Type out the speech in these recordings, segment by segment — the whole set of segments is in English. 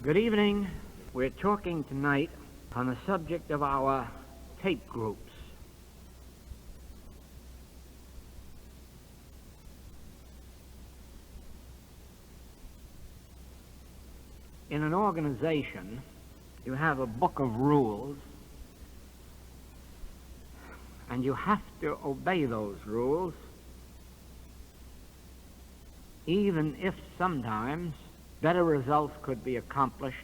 Good evening. We're talking tonight on the subject of our tape groups. In an organization, you have a book of rules, and you have to obey those rules, even if sometimes better results could be accomplished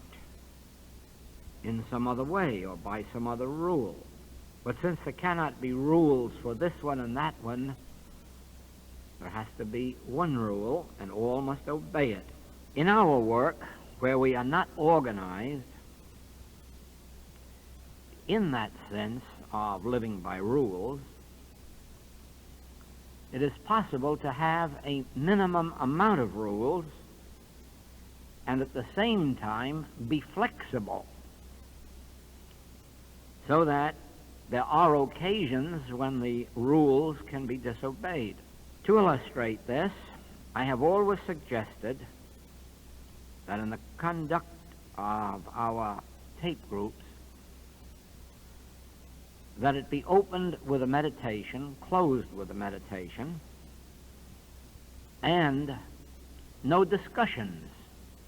in some other way or by some other rule. But since there cannot be rules for this one and that one, there has to be one rule, and all must obey it. In our work, where we are not organized in that sense of living by rules, it is possible to have a minimum amount of rules and at the same time be flexible, so that there are occasions when the rules can be disobeyed. To illustrate this, I have always suggested that in the conduct of our tape groups, that it be opened with a meditation, closed with a meditation, and no discussions.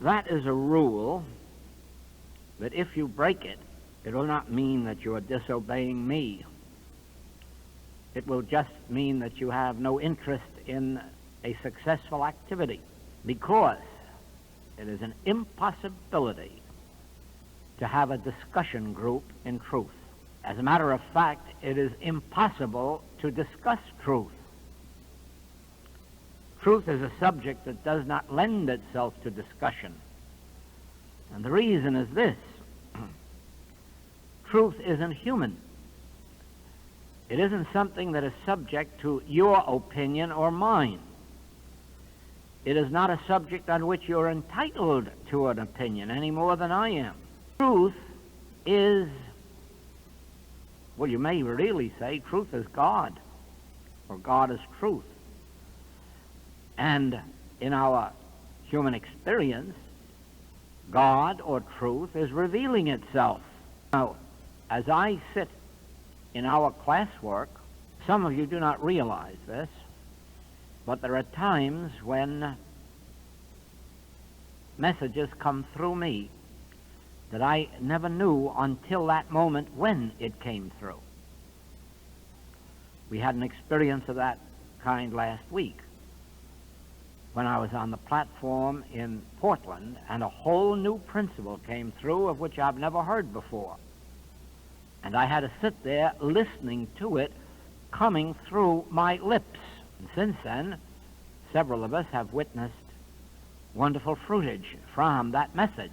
That is a rule that if you break it, it will not mean that you are disobeying me. It will just mean that you have no interest in a successful activity, because it is an impossibility to have a discussion group in truth. As a matter of fact, it is impossible to discuss truth. Truth is a subject that does not lend itself to discussion. And the reason is this. Truth isn't human. It isn't something that is subject to your opinion or mine. It is not a subject on which you're entitled to an opinion any more than I am. Truth is, well, you may really say truth is God, or God is truth. And in our human experience, God or truth is revealing itself. Now, as I sit in our classwork, some of you do not realize this, but there are times when messages come through me that I never knew until that moment when it came through. We had an experience of that kind last week when I was on the platform in Portland, and a whole new principle came through of which I've never heard before. And I had to sit there listening to it coming through my lips. And since then, several of us have witnessed wonderful fruitage from that message.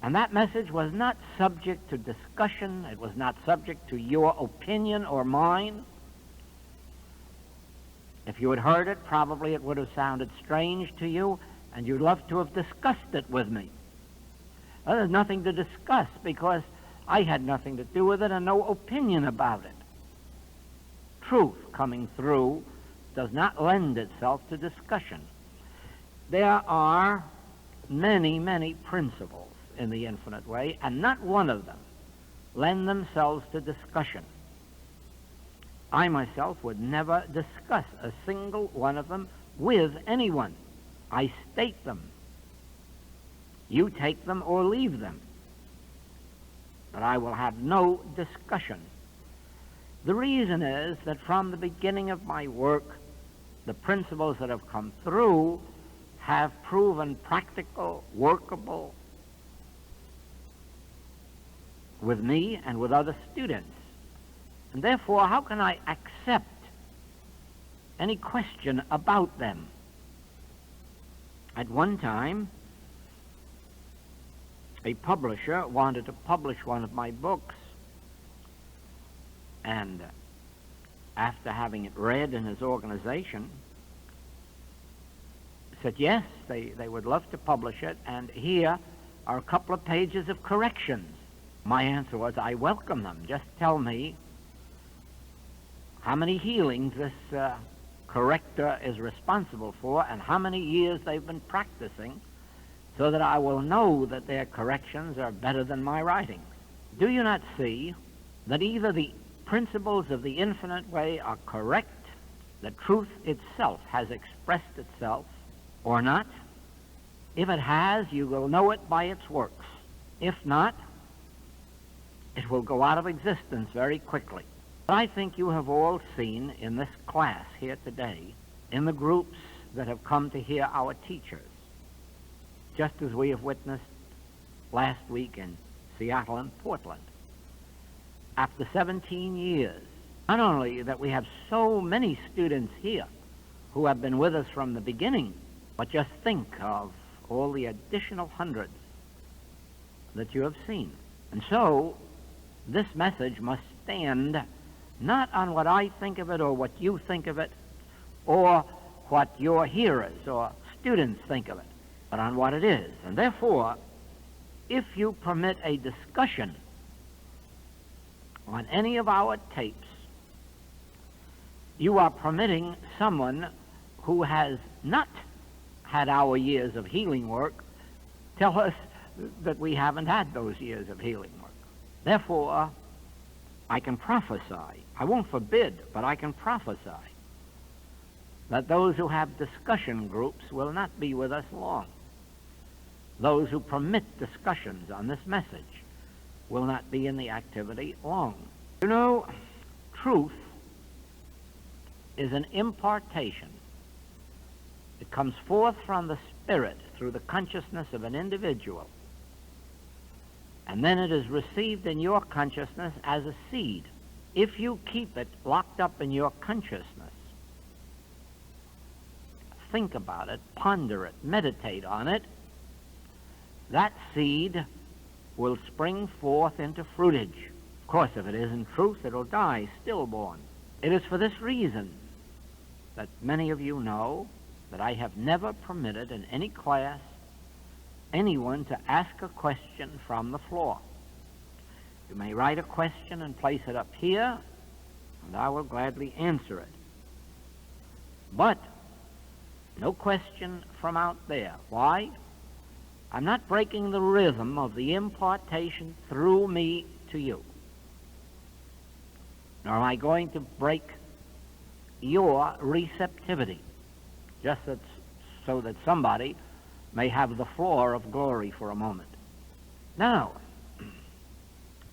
And that message was not subject to discussion. It was not subject to your opinion or mine. If you had heard it, probably it would have sounded strange to you, and you'd love to have discussed it with me. Well, there's nothing to discuss, because I had nothing to do with it and no opinion about it. Truth coming through does not lend itself to discussion. There are many, many principles in the infinite way, and not one of them lend themselves to discussion. I myself would never discuss a single one of them with anyone. I state them. You take them or leave them. But I will have no discussion. The reason is that from the beginning of my work, the principles that have come through have proven practical, workable with me and with other students. And therefore, how can I accept any question about them? At one time, a publisher wanted to publish one of my books, and after having it read in his organization, said yes, they would love to publish it, and here are a couple of pages of corrections. My answer was, I welcome them. Just tell me how many healings this corrector is responsible for and how many years they've been practicing, so that I will know that their corrections are better than my writings. Do you not see that either the principles of the infinite way are correct, the truth itself has expressed itself, or not? If it has, you will know it by its works. If not, it will go out of existence very quickly. But I think you have all seen in this class here today, in the groups that have come to hear our teachers, just as we have witnessed last week in Seattle and Portland. After 17 years, not only that we have so many students here who have been with us from the beginning, but just think of all the additional hundreds that you have seen. And so, this message must stand not on what I think of it or what you think of it or what your hearers or students think of it, but on what it is. And therefore, if you permit a discussion on any of our tapes, you are permitting someone who has not had our years of healing work tell us that we haven't had those years of healing work. Therefore, I can prophesy. I won't forbid, but I can prophesy that those who have discussion groups will not be with us long. Those who permit discussions on this message will not be in the activity long. You know, truth is an impartation. It comes forth from the Spirit through the consciousness of an individual. And then it is received in your consciousness as a seed. If you keep it locked up in your consciousness, think about it, ponder it, meditate on it, that seed will spring forth into fruitage. Of course, if it isn't truth, it'll die stillborn. It is for this reason that many of you know that I have never permitted in any class anyone to ask a question from the floor. You may write a question and place it up here, and I will gladly answer it. But no question from out there. Why? I'm not breaking the rhythm of the impartation through me to you. Nor am I going to break your receptivity, just so that somebody may have the floor of glory for a moment. Now,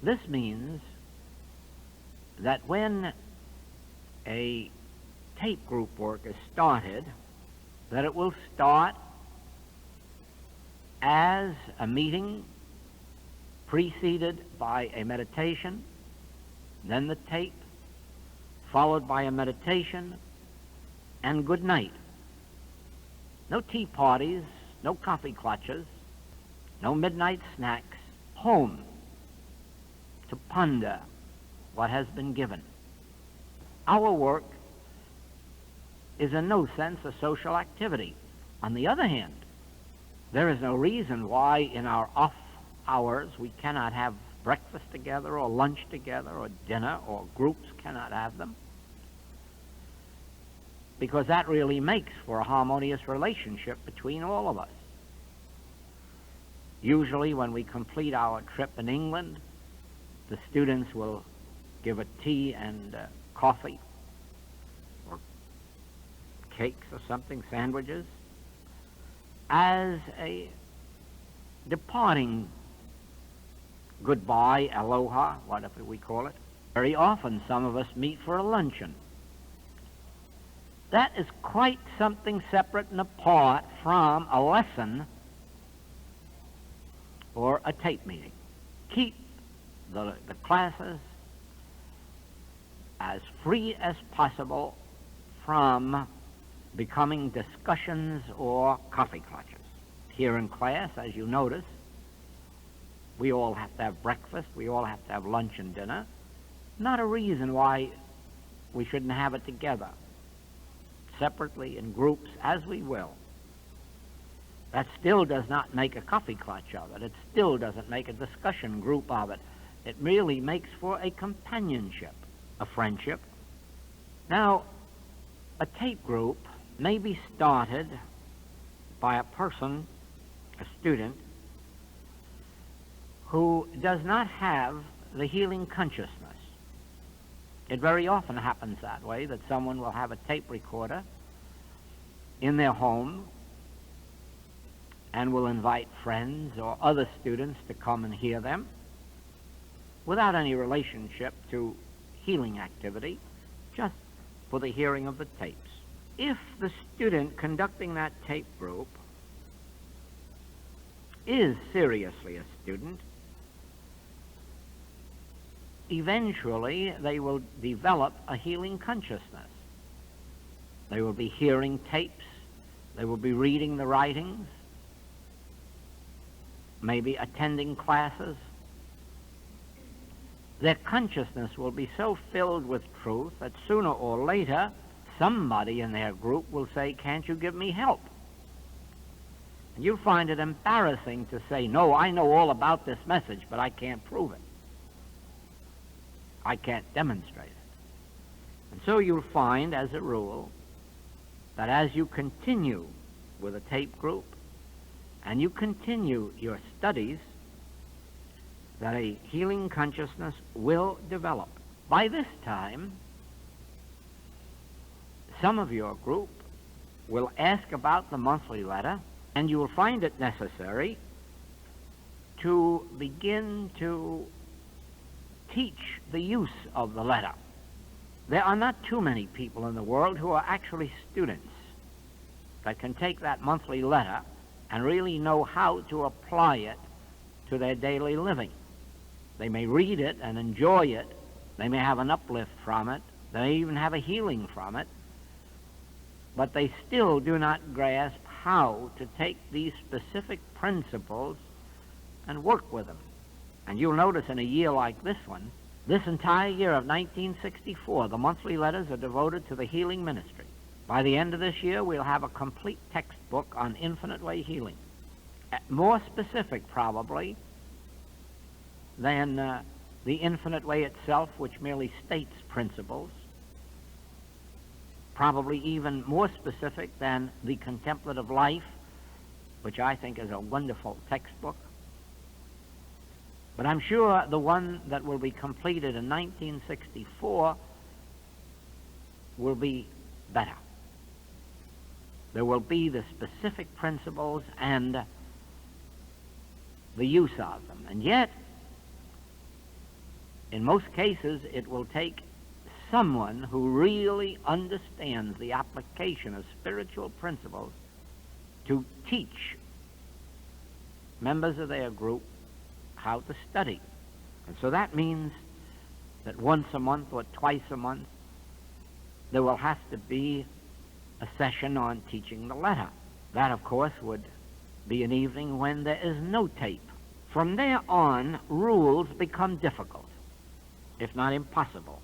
this means that when a tape group work is started, that it will start as a meeting preceded by a meditation, then the tape, followed by a meditation, and good night. No tea parties, no coffee clutches, no midnight snacks, home to ponder what has been given. Our work is in no sense a social activity. On the other hand, there is no reason why in our off hours we cannot have breakfast together or lunch together or dinner, or groups cannot have them, because that really makes for a harmonious relationship between all of us. Usually when we complete our trip in England, the students will give a tea and coffee or cakes or something, sandwiches, as a departing goodbye, aloha, whatever we call it. Very often some of us meet for a luncheon. That is quite something separate and apart from a lesson or a tape meeting. Keep the classes as free as possible from becoming discussions or coffee clutches. Here in class, as you notice, we all have to have breakfast, we all have to have lunch and dinner. Not a reason why we shouldn't have it together, separately in groups, as we will. That still does not make a coffee clutch of it. It still doesn't make a discussion group of it. It really makes for a companionship, a friendship. Now, a tape group may be started by a person a student who does not have the healing consciousness. It very often happens that way, that someone will have a tape recorder in their home and will invite friends or other students to come and hear them without any relationship to healing activity, just for the hearing of the tapes. If the student conducting that tape group is seriously a student, eventually they will develop a healing consciousness. They will be hearing tapes, they will be reading the writings, maybe attending classes. Their consciousness will be so filled with truth that sooner or later somebody in their group will say, "Can't you give me help?" And you'll find it embarrassing to say, "No, I know all about this message, but I can't prove it. I can't demonstrate it." And so you'll find, as a rule, that as you continue with a tape group and you continue your studies, that a healing consciousness will develop. By this time, some of your group will ask about the monthly letter, and you will find it necessary to begin to teach the use of the letter. There are not too many people in the world who are actually students that can take that monthly letter and really know how to apply it to their daily living. They may read it and enjoy it. They may have an uplift from it. They may even have a healing from it. But they still do not grasp how to take these specific principles and work with them. And you'll notice in a year like this one, this entire year of 1964, the monthly letters are devoted to the healing ministry. By the end of this year, we'll have a complete textbook on infinite way healing. More specific, probably, than the infinite way itself, which merely states principles. Probably even more specific than the contemplative life, which I think is a wonderful textbook. But I'm sure the one that will be completed in 1964 will be better. There will be the specific principles and the use of them. And yet, in most cases, it will take someone who really understands the application of spiritual principles to teach members of their group how to study. And so that means that once a month or twice a month, there will have to be a session on teaching the letter. That, of course, would be an evening when there is no tape. From there on, rules become difficult, if not impossible.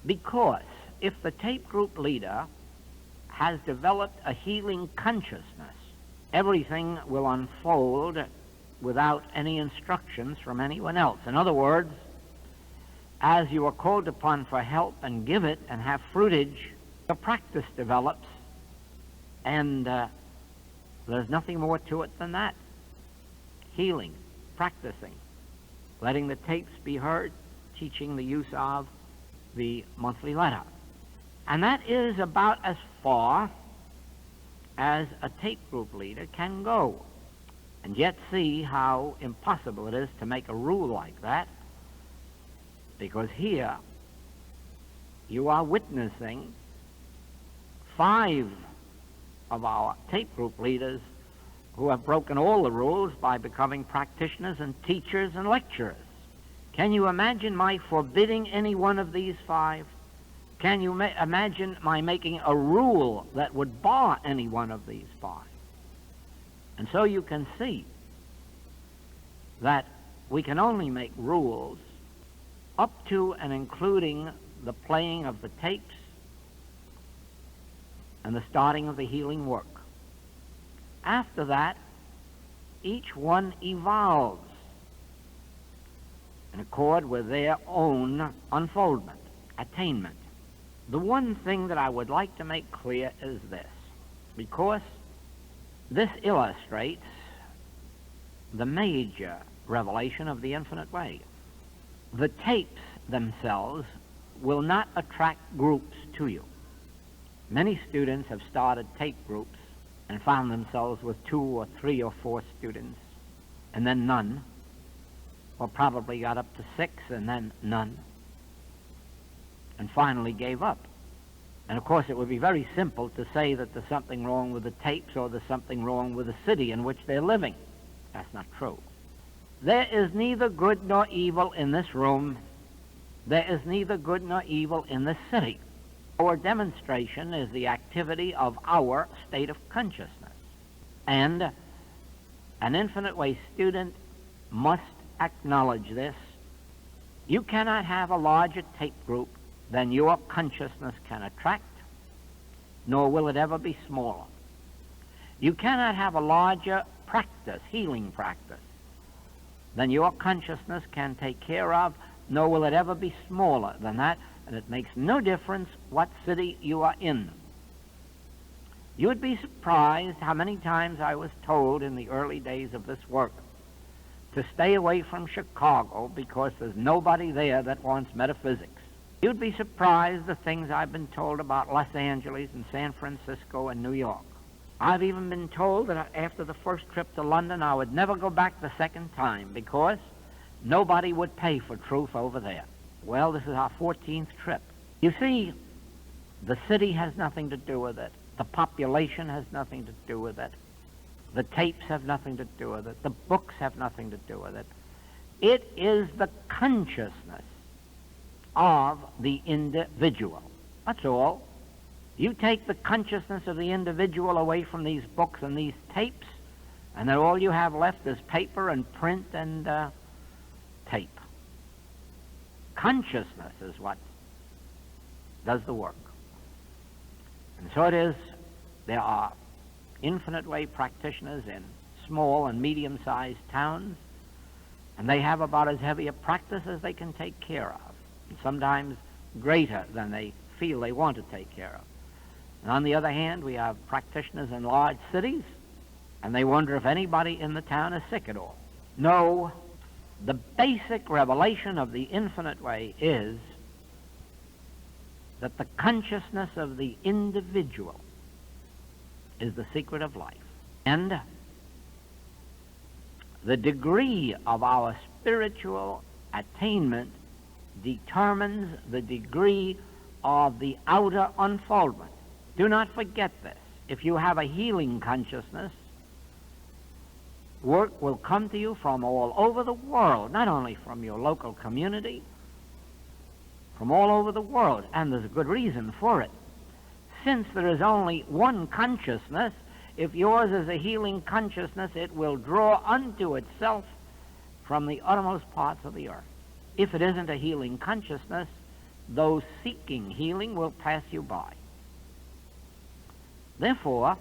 Because if the tape group leader has developed a healing consciousness, everything will unfold without any instructions from anyone else. In other words, as you are called upon for help and give it and have fruitage, the practice develops, and there's nothing more to it than that. Healing, practicing, letting the tapes be heard, teaching the use of the monthly letter. And that is about as far as a tape group leader can go. And yet see how impossible it is to make a rule like that, because here you are witnessing 5 of our tape group leaders who have broken all the rules by becoming practitioners and teachers and lecturers. Can you imagine my forbidding any one of these 5? Can you imagine my making a rule that would bar any one of these 5? And so you can see that we can only make rules up to and including the playing of the tapes and the starting of the healing work. After that, each one evolves in accord with their own unfoldment, attainment. The one thing that I would like to make clear is this: because This illustrates the major revelation of the infinite way. The tapes themselves will not attract groups to you. Many students have started tape groups and found themselves with 2 or 3 or 4 students, and then none, or probably got up to 6 and then none, and finally gave up. And of course it would be very simple to say that there's something wrong with the tapes or there's something wrong with the city in which they're living. That's not true. There is neither good nor evil in this room. There is neither good nor evil in this city. Our demonstration is the activity of our state of consciousness. And an infinite way student must acknowledge this. You cannot have a larger tape group than your consciousness can attract, nor will it ever be smaller. You cannot have a larger practice, healing practice, than your consciousness can take care of, nor will it ever be smaller than that, and it makes no difference what city you are in. You would be surprised how many times I was told in the early days of this work to stay away from Chicago because there's nobody there that wants metaphysics. You'd be surprised the things I've been told about Los Angeles and San Francisco and New York. I've even been told that after the first trip to London I would never go back the second time because nobody would pay for truth over there. Well, this is our 14th trip. You see, the city has nothing to do with it. The population has nothing to do with it. The tapes have nothing to do with it. The books have nothing to do with it. It is the consciousness of the individual. That's all. You take the consciousness of the individual away from these books and these tapes, and then all you have left is paper and print and tape. Consciousness is what does the work. And so it is, there are infinite way practitioners in small and medium-sized towns, and they have about as heavy a practice as they can take care of, and sometimes greater than they feel they want to take care of. And on the other hand, we have practitioners in large cities, and they wonder if anybody in the town is sick at all. No, the basic revelation of the infinite way is that the consciousness of the individual is the secret of life. And the degree of our spiritual attainment determines the degree of the outer unfoldment. Do not forget this. If you have a healing consciousness, work will come to you from all over the world, not only from your local community, from all over the world, and there's a good reason for it. Since there is only one consciousness, if yours is a healing consciousness, it will draw unto itself from the uttermost parts of the earth. If it isn't a healing consciousness, those seeking healing will pass you by. Therefore,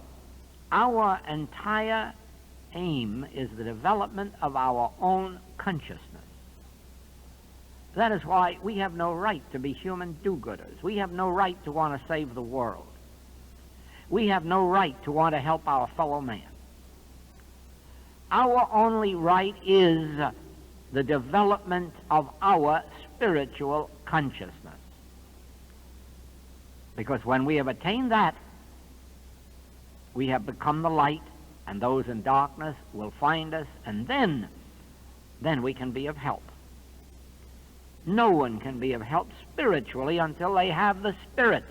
our entire aim is the development of our own consciousness. That is why we have no right to be human do-gooders. We have no right to want to save the world. We have no right to want to help our fellow man. Our only right is the development of our spiritual consciousness. Because when we have attained that, we have become the light, and those in darkness will find us, and then we can be of help. No one can be of help spiritually until they have the Spirit.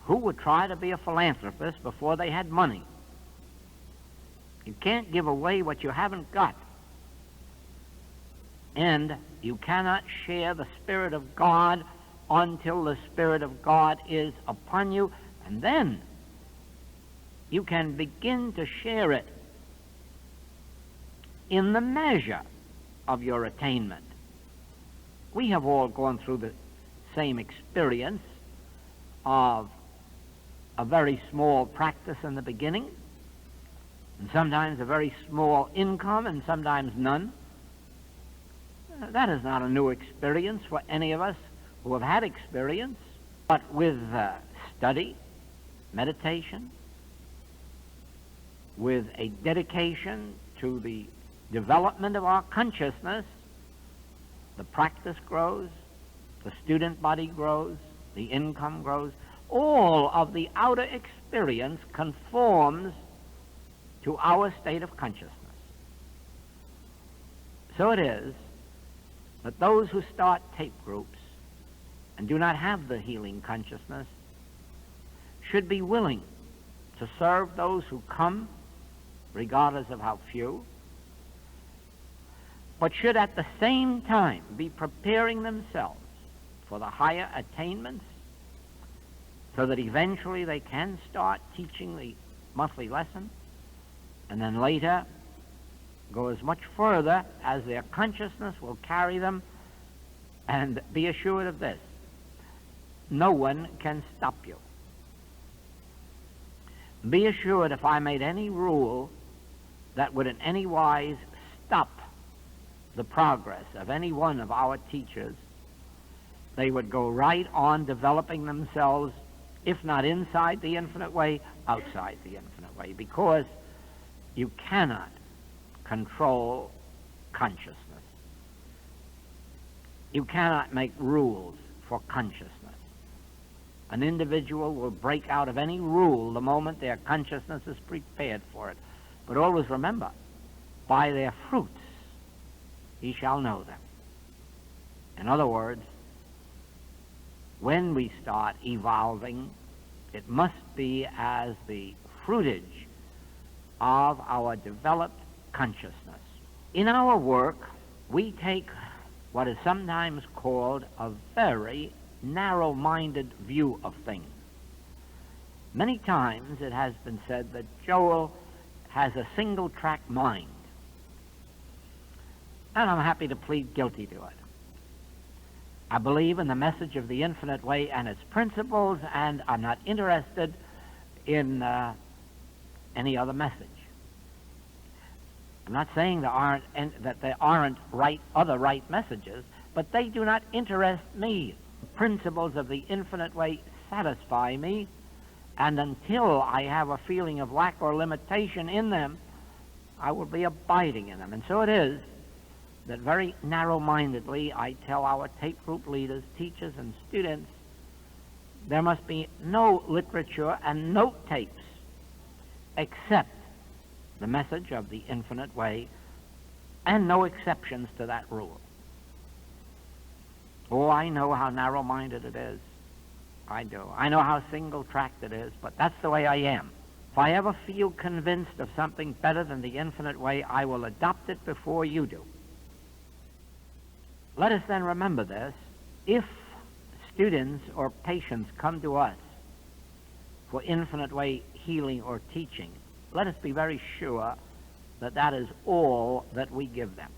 Who would try to be a philanthropist before they had money? You can't give away what you haven't got. And you cannot share the Spirit of God until the Spirit of God is upon you, and then you can begin to share it in the measure of your attainment. We have all gone through the same experience of a very small practice in the beginning, and sometimes a very small income, and sometimes none. That is not a new experience for any of us who have had experience, but with study, meditation, with a dedication to the development of our consciousness, the practice grows, the student body grows, the income grows. All of the outer experience conforms to our state of consciousness. So it is that those who start tape groups and do not have the healing consciousness should be willing to serve those who come, regardless of how few, but should at the same time be preparing themselves for the higher attainments so that eventually they can start teaching the monthly lesson and then later go as much further as their consciousness will carry them. And be assured of this: no one can stop you. Be assured, if I made any rule that would in any wise stop the progress of any one of our teachers, they would go right on developing themselves, if not inside the infinite way, outside the infinite way, because you cannot control consciousness. You cannot make rules for consciousness. An individual will break out of any rule the moment their consciousness is prepared for it. But always remember, by their fruits ye shall know them. In other words, when we start evolving, it must be as the fruitage of our developed consciousness. In our work, we take what is sometimes called a very narrow-minded view of things. Many times it has been said that Joel has a single-track mind, and I'm happy to plead guilty to it. I believe in the message of the infinite way and its principles, and I'm not interested in any other message. I'm not saying that there aren't other right messages, but they do not interest me. The principles of the infinite way satisfy me, and until I have a feeling of lack or limitation in them, I will be abiding in them. And so it is that very narrow-mindedly I tell our tape group leaders, teachers, and students there must be no literature and no tapes except the message of the infinite way, and no exceptions to that rule. Oh, I know how narrow-minded it is. I do. I know how single-tracked it is, but that's the way I am. If I ever feel convinced of something better than the infinite way, I will adopt it before you do. Let us then remember this. If students or patients come to us for infinite way healing or teaching, let us be very sure that that is all that we give them.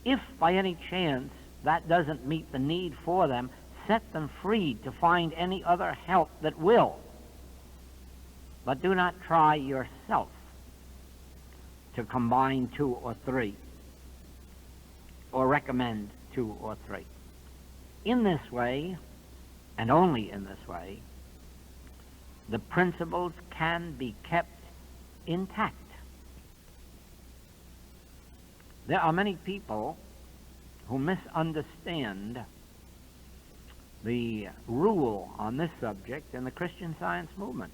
If by any chance that doesn't meet the need for them, set them free to find any other help that will. But do not try yourself to combine two or three, or recommend two or three. In this way, and only in this way, the principles can be kept intact. There are many people who misunderstand the rule on this subject in the Christian Science movement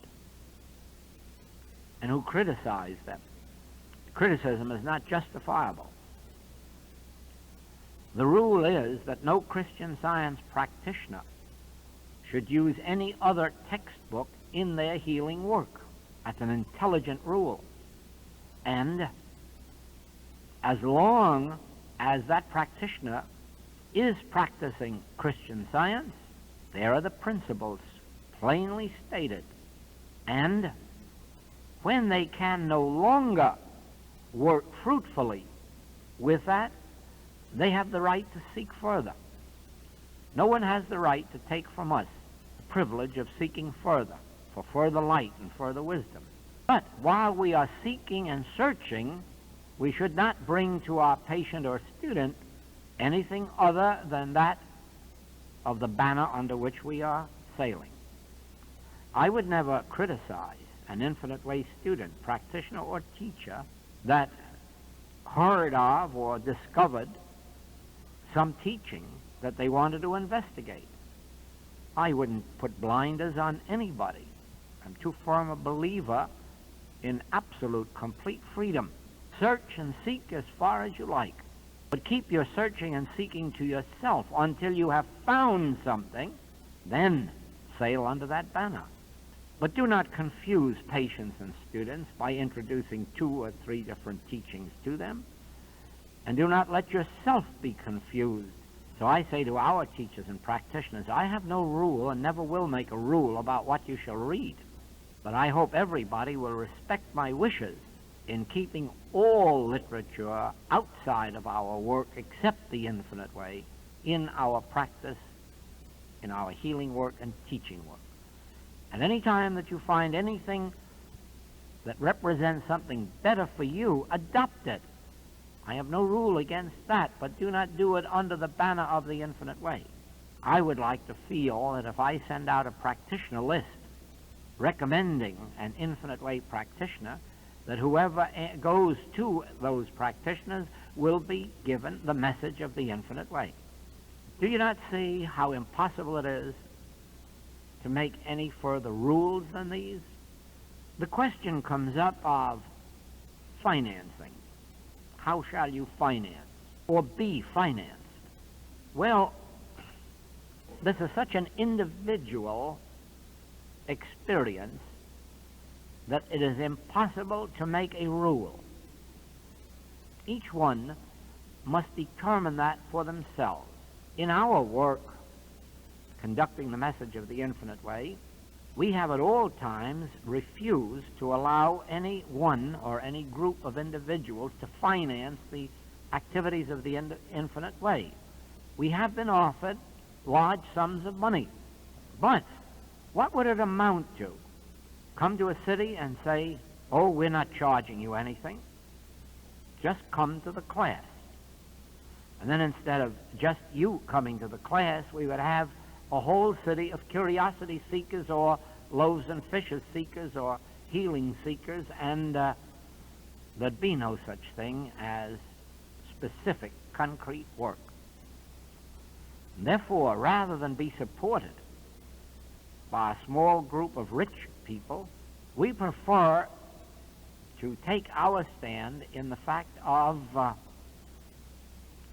and who criticize them. Criticism is not justifiable. The rule is that no Christian Science practitioner should use any other textbook in their healing work. That's an intelligent rule. And as long as that practitioner is practicing Christian Science, there are the principles plainly stated. And when they can no longer work fruitfully with that, they have the right to seek further. No one has the right to take from us the privilege of seeking further, for further light and further wisdom. But while we are seeking and searching, we should not bring to our patient or student anything other than that of the banner under which we are sailing. I would never criticize an Infinite Way student, practitioner, or teacher that heard of or discovered some teaching that they wanted to investigate. I wouldn't put blinders on anybody. I'm too firm a believer in absolute, complete freedom. Search and seek as far as you like, but keep your searching and seeking to yourself until you have found something, then sail under that banner. But do not confuse patients and students by introducing 2 or 3 different teachings to them, and do not let yourself be confused. So I say to our teachers and practitioners, I have no rule and never will make a rule about what you shall read, but I hope everybody will respect my wishes in keeping all literature outside of our work except the Infinite Way in our practice, in our healing work and teaching work. And any time that you find anything that represents something better for you, adopt it. I have no rule against that, but do not do it under the banner of the Infinite Way. I would like to feel that if I send out a practitioner list recommending an Infinite Way practitioner, that whoever goes to those practitioners will be given the message of the Infinite Way. Do you not see how impossible it is to make any further rules than these? The question comes up of financing. How shall you finance or be financed? Well, this is such an individual experience that it is impossible to make a rule. Each one must determine that for themselves. In our work, conducting the message of the Infinite Way, we have at all times refused to allow any one or any group of individuals to finance the activities of the Infinite Way. We have been offered large sums of money, but what would it amount to? Come to a city and say, oh, we're not charging you anything. Just come to the class. And then instead of just you coming to the class, we would have a whole city of curiosity seekers or loaves and fishes seekers or healing seekers, and there'd be no such thing as specific, concrete work. And therefore, rather than be supported by a small group of rich people, we prefer to take our stand in the fact of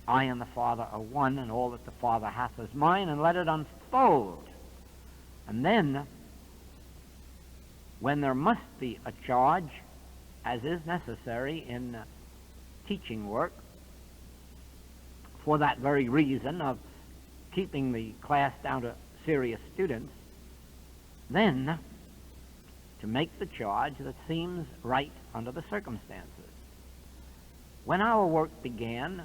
I and the Father are one, and all that the Father hath is mine, and let it unfold. And then, when there must be a charge, as is necessary in teaching work, for that very reason of keeping the class down to serious students, then to make the charge that seems right under the circumstances. When our work began,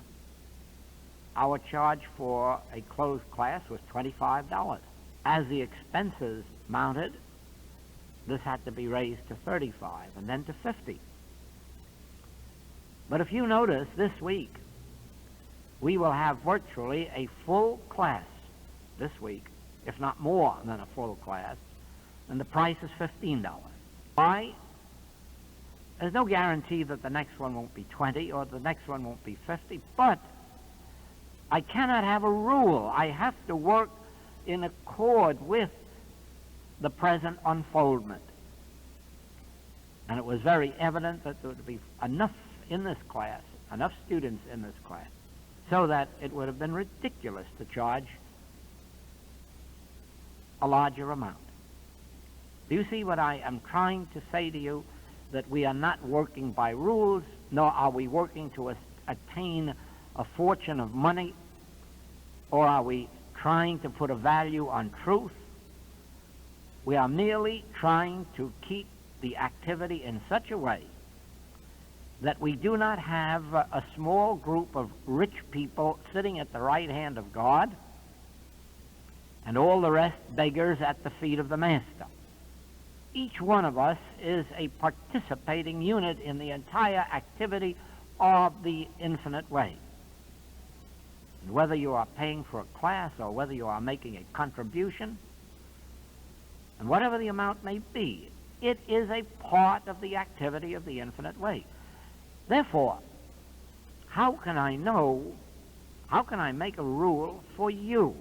our charge for a closed class was $25. As the expenses mounted, this had to be raised to $35 and then to $50. But if you notice, this week, we will have virtually a full class this week, if not more than a full class, and the price is $15. Why? There's no guarantee that the next one won't be 20 or the next one won't be 50, but I cannot have a rule. I have to work in accord with the present unfoldment. And it was very evident that there would be enough in this class, enough students in this class, so that it would have been ridiculous to charge a larger amount. Do you see what I am trying to say to you? That we are not working by rules, nor are we working to attain a fortune of money, or are we trying to put a value on truth. We are merely trying to keep the activity in such a way that we do not have a small group of rich people sitting at the right hand of God and all the rest beggars at the feet of the Master. Each one of us is a participating unit in the entire activity of the Infinite Way. And whether you are paying for a class or whether you are making a contribution, and whatever the amount may be, It is a part of the activity of the infinite way. Therefore, how can I make a rule for you?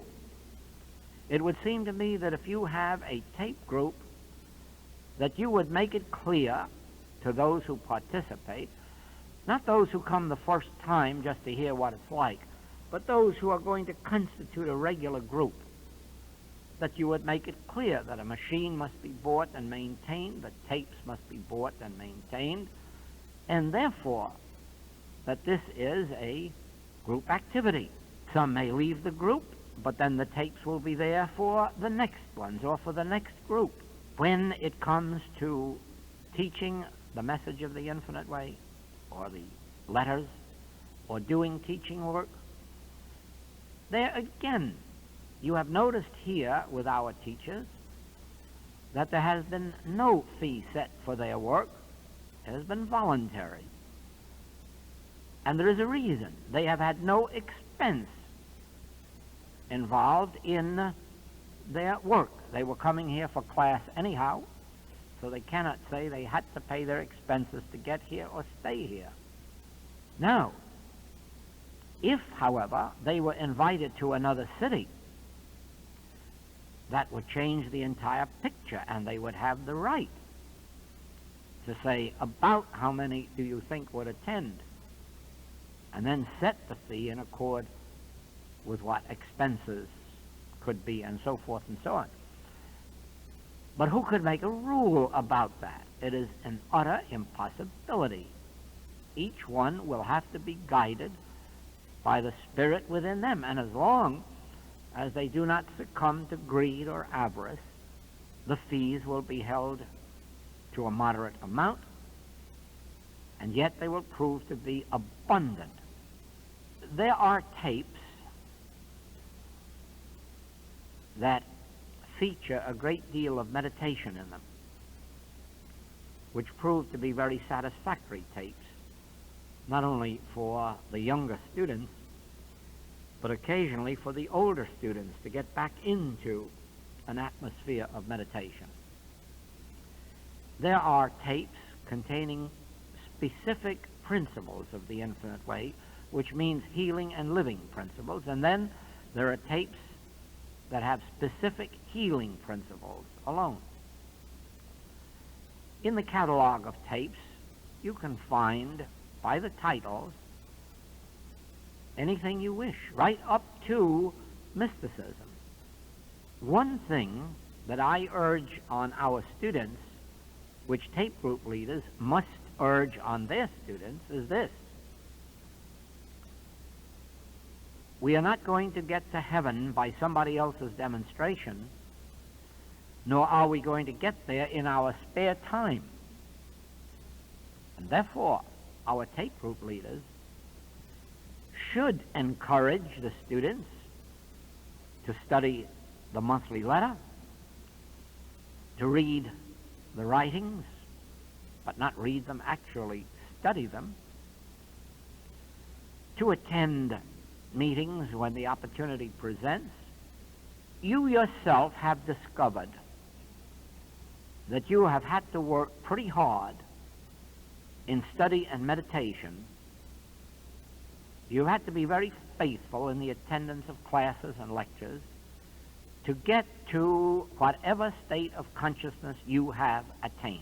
It would seem to me that if you have a tape group, that you would make it clear to those who participate, not those who come the first time just to hear what it's like, but those who are going to constitute a regular group, that you would make it clear that a machine must be bought and maintained, that tapes must be bought and maintained, and therefore that this is a group activity. Some may leave the group, but then the tapes will be there for the next ones or for the next group. When it comes to teaching the message of the infinite way, or the letters, or doing teaching work, there again, you have noticed here with our teachers that there has been no fee set for their work. It has been voluntary. And there is a reason. They have had no expense involved in their work. They were coming here for class anyhow, so they cannot say they had to pay their expenses to get here or stay here. Now, if, however, they were invited to another city, that would change the entire picture, and they would have the right to say about how many do you think would attend, and then set the fee in accord with what expenses could be, and so forth and so on. But who could make a rule about that? It is an utter impossibility. Each one will have to be guided by the spirit within them, and as long as they do not succumb to greed or avarice, the fees will be held to a moderate amount, and yet they will prove to be abundant. There are tapes that feature a great deal of meditation in them, which prove to be very satisfactory tapes, not only for the younger students, but occasionally for the older students to get back into an atmosphere of meditation. There are tapes containing specific principles of the infinite way, which means healing and living principles, and then there are tapes that have specific healing principles alone. In the catalog of tapes, you can find, by the titles, anything you wish, right up to mysticism. One thing that I urge on our students, which tape group leaders must urge on their students, is this. We are not going to get to heaven by somebody else's demonstration, nor are we going to get there in our spare time. And therefore, our tape group leaders should encourage the students to study the monthly letter, to read the writings, but not read them, actually study them, to attend meetings when the opportunity presents. You yourself have discovered that you have had to work pretty hard in study and meditation. You had to be very faithful in the attendance of classes and lectures to get to whatever state of consciousness you have attained.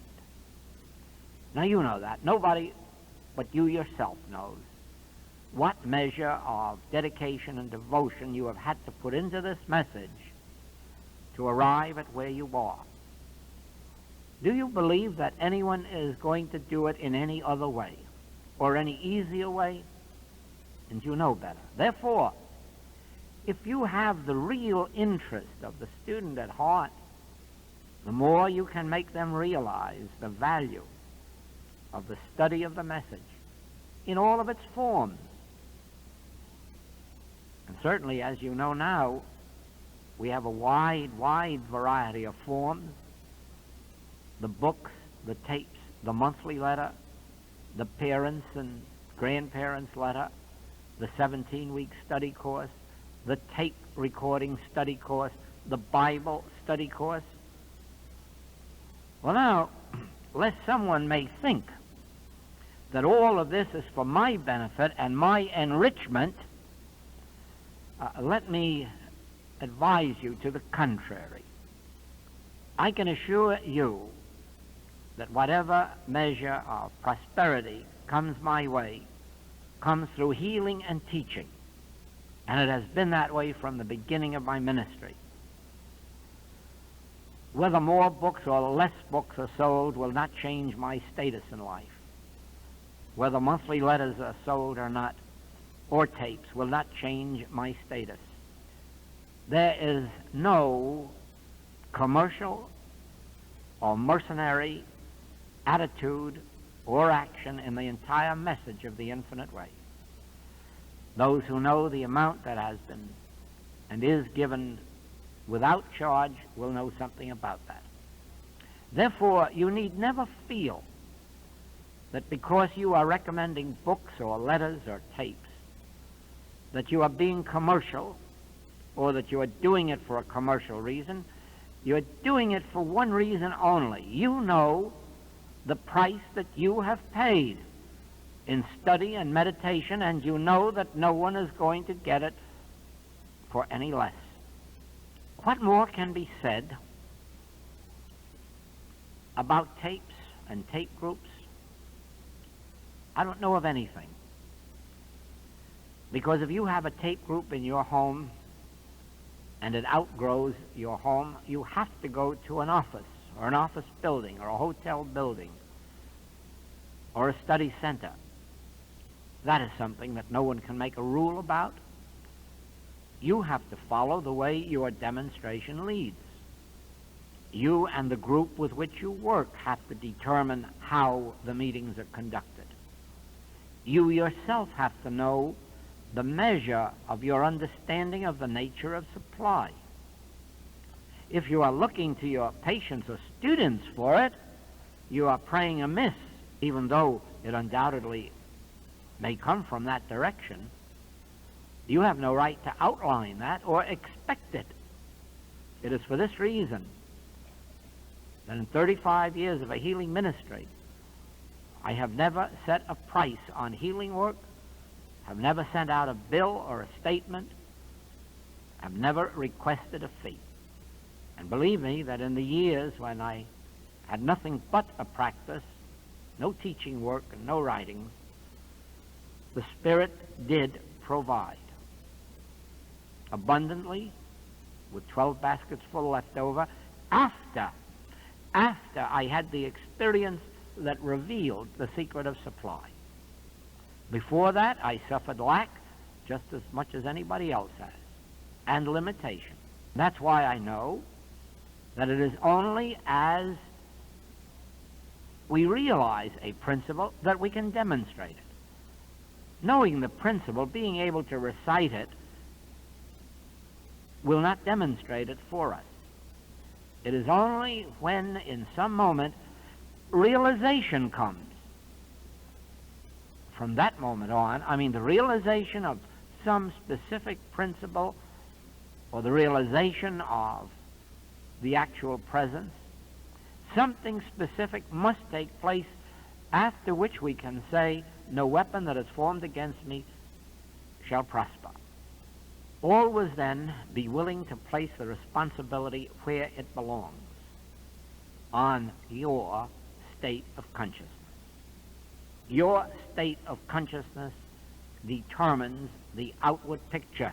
Now you know that. Nobody but you yourself knows what measure of dedication and devotion you have had to put into this message to arrive at where you are. Do you believe that anyone is going to do it in any other way or any easier way? And you know better. Therefore, if you have the real interest of the student at heart, the more you can make them realize the value of the study of the message in all of its forms. And certainly, as you know now, we have a wide variety of forms: the books, the tapes, the monthly letter, the parents and grandparents letter, the 17-week study course, the tape recording study course, the Bible study course. Well, now, lest someone may think that all of this is for my benefit and my enrichment, let me advise you to the contrary. I can assure you that whatever measure of prosperity comes my way comes through healing and teaching, and it has been that way from the beginning of my ministry. Whether more books or less books are sold will not change my status in life. Whether monthly letters are sold or not, or tapes, will not change my status. There is no commercial or mercenary attitude or action in the entire message of the infinite way. Those who know the amount that has been and is given without charge will know something about that. Therefore, you need never feel that because you are recommending books or letters or tapes, that you are being commercial, or that you are doing it for a commercial reason. You are doing it for one reason only. You know the price that you have paid in study and meditation, and you know that no one is going to get it for any less. What more can be said about tapes and tape groups? I don't know of anything. Because if you have a tape group in your home and it outgrows your home, you have to go to an office or an office building or a hotel building or a study center. That is something that no one can make a rule about. You have to follow the way your demonstration leads. You and the group with which you work have to determine how the meetings are conducted. You yourself have to know the measure of your understanding of the nature of supply. If you are looking to your patients or students for it, you are praying amiss, even though it undoubtedly may come from that direction. You have no right to outline that or expect it. It is for this reason that in 35 years of a healing ministry, I have never set a price on healing work. I've never sent out a bill or a statement. I've never requested a fee. And believe me that in the years when I had nothing but a practice, no teaching work and no writing, the Spirit did provide abundantly, with 12 baskets full left over, after I had the experience that revealed the secret of supply. Before that, I suffered lack just as much as anybody else has, and limitation. That's why I know that it is only as we realize a principle that we can demonstrate it. Knowing the principle, being able to recite it, will not demonstrate it for us. It is only when, in some moment, realization comes. From that moment on, the realization of some specific principle or the realization of the actual presence, something specific must take place, after which we can say, no weapon that is formed against me shall prosper. Always then be willing to place the responsibility where it belongs, on your state of consciousness. Your state of consciousness determines the outward picture.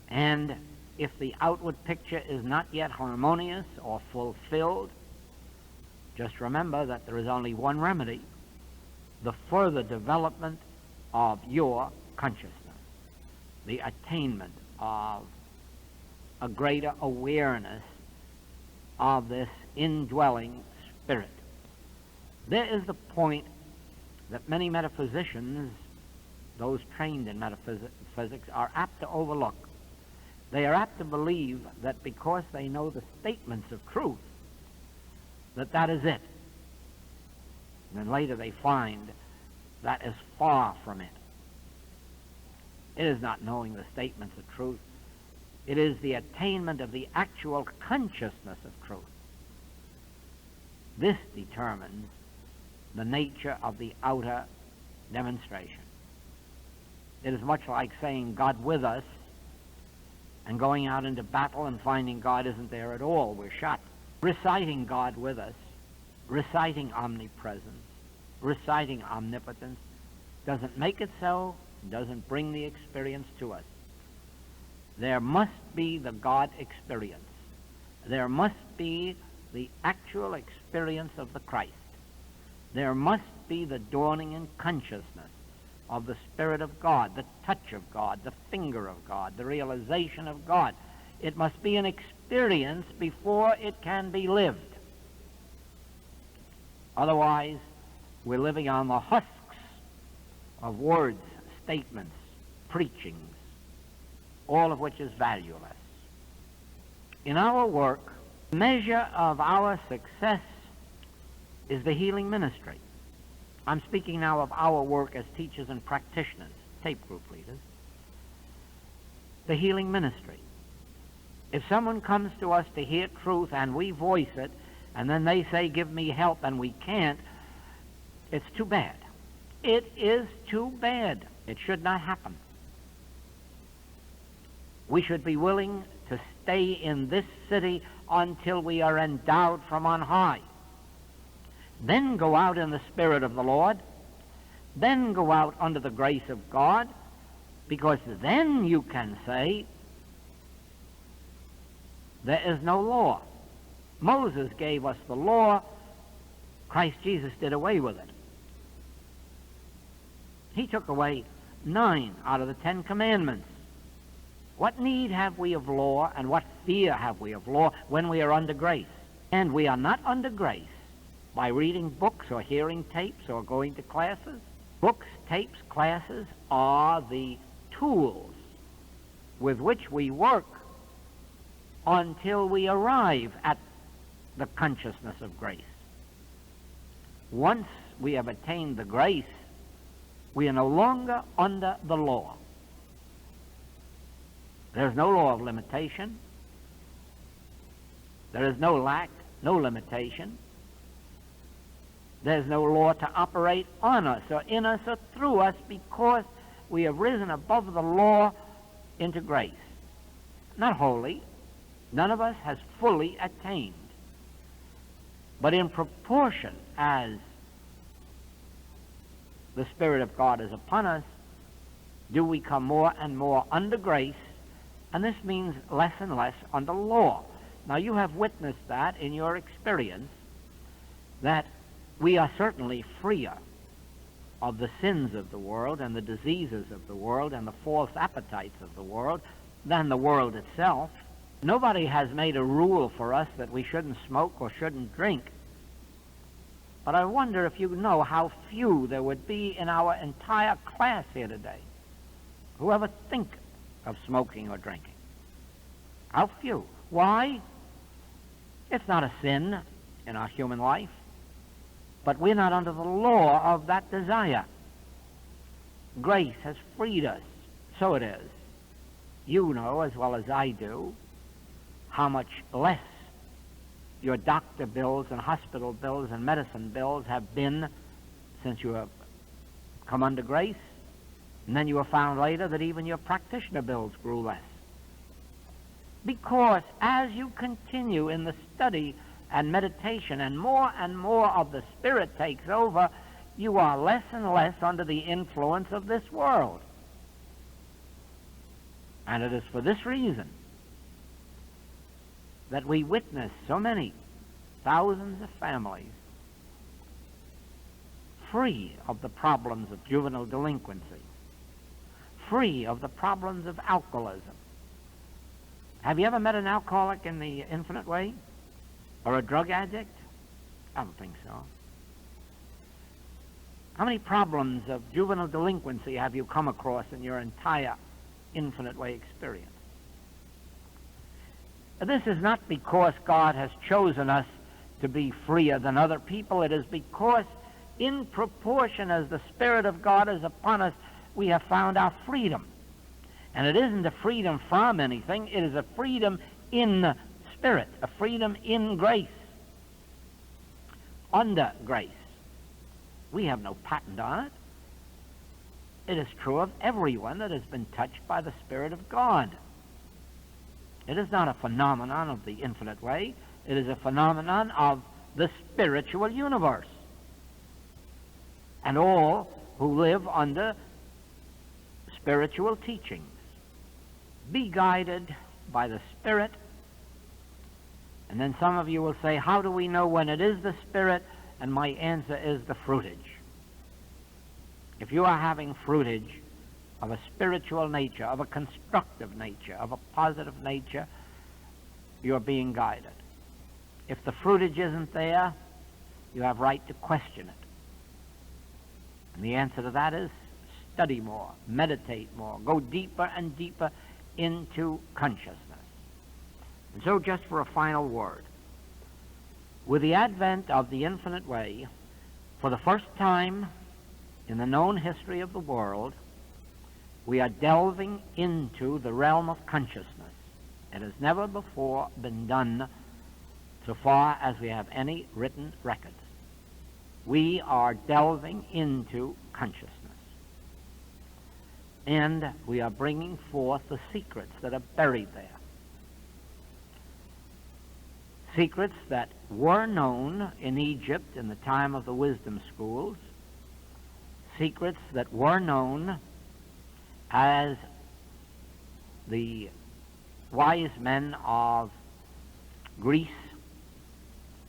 And if the outward picture is not yet harmonious or fulfilled, just remember that there is only one remedy: the further development of your consciousness, the attainment of a greater awareness of this indwelling spirit. There is the point that many metaphysicians, those trained in metaphysics, are apt to overlook. They are apt to believe that because they know the statements of truth, that is it. And then later they find that is far from it. It is not knowing the statements of truth. It is the attainment of the actual consciousness of truth. This determines the nature of the outer demonstration. It is much like saying God with us and going out into battle and finding God isn't there at all. We're shot. Reciting God with us, reciting omnipresence, reciting omnipotence, doesn't make it so, doesn't bring the experience to us. There must be the God experience. There must be the actual experience of the Christ. There must be the dawning in consciousness of the Spirit of God, the touch of God, the finger of God, the realization of God. It must be an experience before it can be lived. Otherwise, we're living on the husks of words, statements, preachings, all of which is valueless. In our work, the measure of our success is the healing ministry. I'm speaking now of our work as teachers and practitioners, tape group leaders. The healing ministry. If someone comes to us to hear truth and we voice it, and then they say, give me help, and we can't, it's too bad. It is too bad. It should not happen. We should be willing to stay in this city until we are endowed from on high. Then go out in the Spirit of the Lord. Then go out under the grace of God, because then you can say, there is no law. Moses gave us the law. Christ Jesus did away with it. He took away 9 out of the 10 commandments. What need have we of law, and what fear have we of law when we are under grace? And we are not under grace by reading books or hearing tapes or going to classes. Books, tapes, classes are the tools with which we work until we arrive at the consciousness of grace. Once we have attained the grace, we are no longer under the law. There's no law of limitation. There is no lack, no limitation. There's no law to operate on us or in us or through us, because we have risen above the law into grace. Not wholly. None of us has fully attained. But in proportion as the Spirit of God is upon us, do we come more and more under grace, and this means less and less under law. Now, you have witnessed that in your experience, that we are certainly freer of the sins of the world and the diseases of the world and the false appetites of the world than the world itself. Nobody has made a rule for us that we shouldn't smoke or shouldn't drink. But I wonder if you know how few there would be in our entire class here today who ever think of smoking or drinking. How few? Why? It's not a sin in our human life, but we're not under the law of that desire. Grace has freed us. So it is. You know as well as I do how much less your doctor bills and hospital bills and medicine bills have been since you have come under grace. And then you have found later that even your practitioner bills grew less. Because as you continue in the study and meditation and more of the Spirit takes over, you are less and less under the influence of this world. And it is for this reason that we witness so many thousands of families free of the problems of juvenile delinquency, free of the problems of alcoholism. Have you ever met an alcoholic in the infinite way? Or a drug addict? I don't think so. How many problems of juvenile delinquency have you come across in your entire infinite way experience? This is not because God has chosen us to be freer than other people. It is because in proportion as the Spirit of God is upon us, we have found our freedom. And it isn't a freedom from anything. It is a freedom in Spirit, a freedom in grace. under grace. We have no patent on it. It is true of everyone that has been touched by the Spirit of God. It is not a phenomenon of the infinite way. It is a phenomenon of the spiritual universe. And all who live under spiritual teachings. Be guided by the Spirit. And then some of you will say, how do we know when it is the Spirit? And my answer is the fruitage. If you are having fruitage of a spiritual nature, of a constructive nature, of a positive nature, you're being guided. If the fruitage isn't there, you have right to question it. And the answer to that is study more, meditate more, go deeper and deeper into consciousness. And so just for a final word, with the advent of the infinite way, for the first time in the known history of the world, we are delving into the realm of consciousness. It has never before been done so far as we have any written record. We are delving into consciousness. And we are bringing forth the secrets that are buried there. Secrets that were known in Egypt in the time of the wisdom schools. Secrets that were known as the wise men of Greece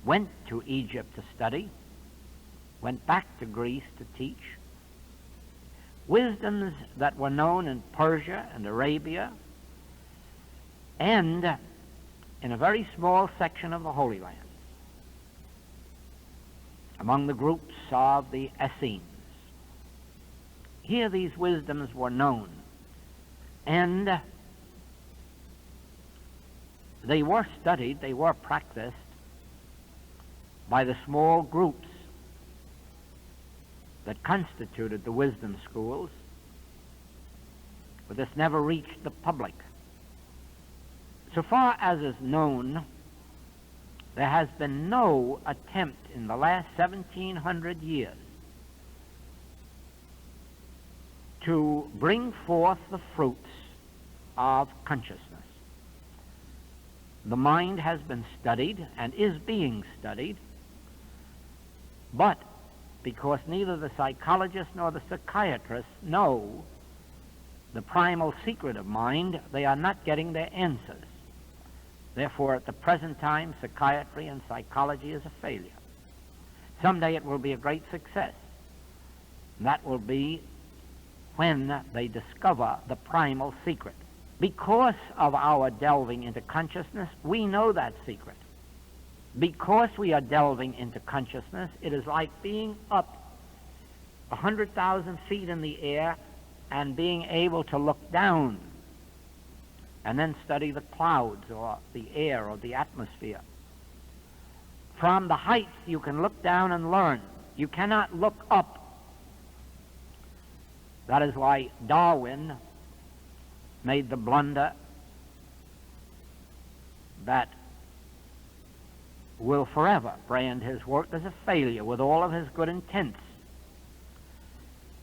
went to Egypt to study, went back to Greece to teach. Wisdoms that were known in Persia and Arabia, and in a very small section of the Holy Land, among the groups of the Essenes. Here these wisdoms were known, and they were studied, they were practiced by the small groups that constituted the wisdom schools, but this never reached the public. So far as is known, there has been no attempt in the last 1700 years to bring forth the fruits of consciousness. The mind has been studied and is being studied, but because neither the psychologists nor the psychiatrists know the primal secret of mind, they are not getting their answers. Therefore, at the present time, psychiatry and psychology is a failure. Someday it will be a great success. And that will be when they discover the primal secret. Because of our delving into consciousness, we know that secret. Because we are delving into consciousness, it is like being up 100,000 feet in the air and being able to look down and then study the clouds or the air or the atmosphere. From the heights, you can look down and learn. You cannot look up. That is why Darwin made the blunder that will forever brand his work as a failure with all of his good intents.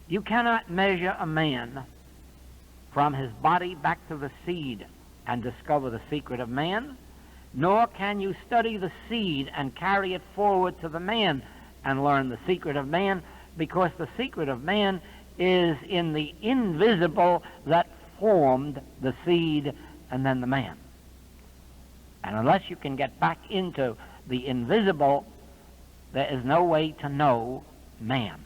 You cannot measure a man from his body back to the seed and discover the secret of man, nor can you study the seed and carry it forward to the man and learn the secret of man, because the secret of man is in the invisible that formed the seed and then the man. And unless you can get back into the invisible, there is no way to know man.